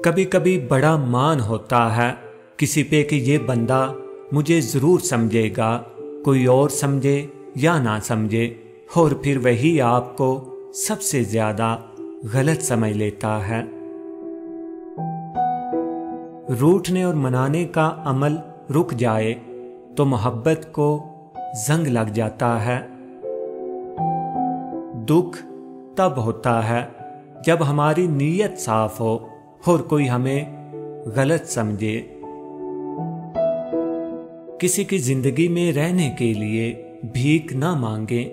کبھی کبھی بڑا مان ہوتا ہے کسی پہ کہ یہ بندہ مجھے ضرور سمجھے گا، کوئی اور سمجھے یا نہ سمجھے، اور پھر وہی آپ کو سب سے زیادہ غلط سمجھ لیتا ہے۔ روٹھنے اور منانے کا عمل رک جائے تو محبت کو زنگ لگ جاتا ہے۔ دکھ تب ہوتا ہے جب ہماری نیت صاف ہو اور کوئی ہمیں غلط سمجھے۔ کسی کی زندگی میں رہنے کے لیے بھیک نہ مانگیں،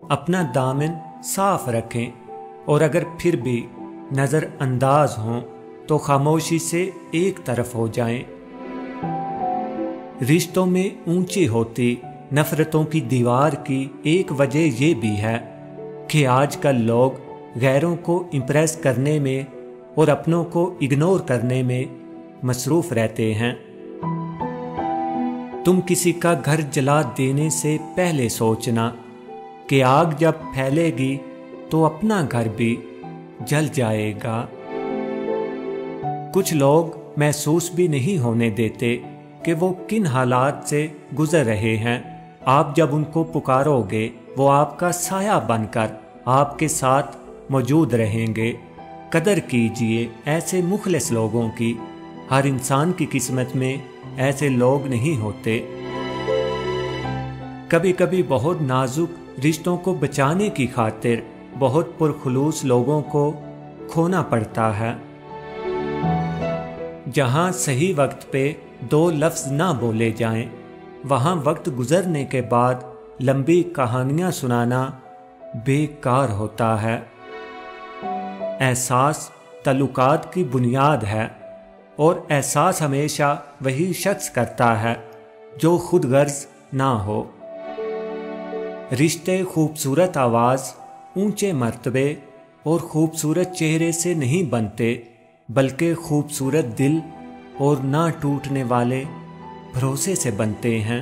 اپنا دامن صاف رکھیں، اور اگر پھر بھی نظر انداز ہوں تو خاموشی سے ایک طرف ہو جائیں۔ رشتوں میں اونچی ہوتی نفرتوں کی دیوار کی ایک وجہ یہ بھی ہے کہ آج کل لوگ غیروں کو امپریس کرنے میں اور اپنوں کو اگنور کرنے میں مصروف رہتے ہیں۔ تم کسی کا گھر جلا دینے سے پہلے سوچنا کہ آگ جب پھیلے گی تو اپنا گھر بھی جل جائے گا۔ کچھ لوگ محسوس بھی نہیں ہونے دیتے کہ وہ کن حالات سے گزر رہے ہیں۔ آپ جب ان کو پکارو گے وہ آپ کا سایہ بن کر آپ کے ساتھ موجود رہیں گے۔ قدر کیجئے ایسے مخلص لوگوں کی، ہر انسان کی قسمت میں ایسے لوگ نہیں ہوتے۔ کبھی کبھی بہت نازک رشتوں کو بچانے کی خاطر بہت پرخلوص لوگوں کو کھونا پڑتا ہے۔ جہاں صحیح وقت پہ دو لفظ نہ بولے جائیں، وہاں وقت گزرنے کے بعد لمبی کہانیاں سنانا بیکار ہوتا ہے۔ احساس تعلقات کی بنیاد ہے، اور احساس ہمیشہ وہی شخص کرتا ہے جو خود غرض نہ ہو۔ رشتے خوبصورت آواز، اونچے مرتبے اور خوبصورت چہرے سے نہیں بنتے، بلکہ خوبصورت دل اور نہ ٹوٹنے والے بھروسے سے بنتے ہیں۔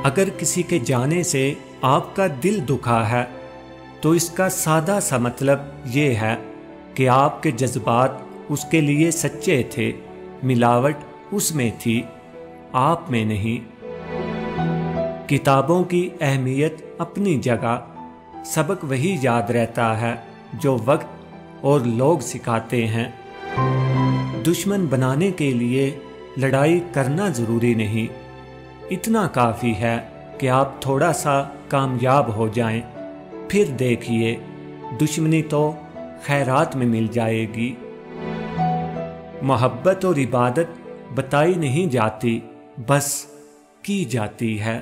اگر کسی کے جانے سے آپ کا دل دکھا ہے تو اس کا سادہ سا مطلب یہ ہے کہ آپ کے جذبات اس کے لیے سچے تھے، ملاوٹ اس میں تھی، آپ میں نہیں۔ کتابوں کی اہمیت اپنی جگہ، سبق وہی یاد رہتا ہے جو وقت اور لوگ سکھاتے ہیں۔ دشمن بنانے کے لیے لڑائی کرنا ضروری نہیں، اتنا کافی ہے کہ آپ تھوڑا سا کامیاب ہو جائیں، پھر دیکھیے دشمنی تو خیرات میں مل جائے گی۔ محبت اور عبادت بتائی نہیں جاتی، بس کی جاتی ہے۔